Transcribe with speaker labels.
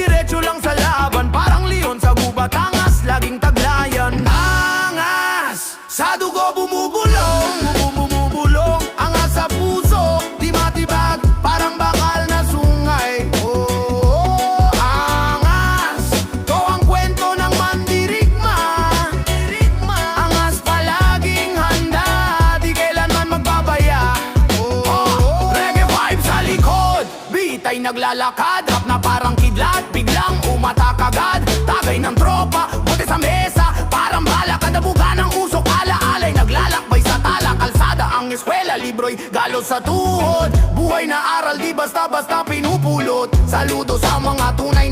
Speaker 1: diretso lang sa laban, parang leon sa gubat, angas, laging taglayan. Angas, sa dugo bumubulong, bumubulong, angas sa puso, di matibag, parang bakal na sungay. Oh, angas, to ang kwento ng mandirigma. Angas palaging handa, di kailanman magbabaya. Oh, reggae vibe sa likod, beat ay naglalakad, rap na parang kidlat, biglang umatak agad. Tagay ng tropa, bote sa mesa, parang bala, kadabugan ng usok, alaalay, naglalakbay sa tala, kalsada, ang eskwela, libro'y galos sa tuhod. Buhay na aral, di basta-basta pinupulot. Saludo sa mga tunay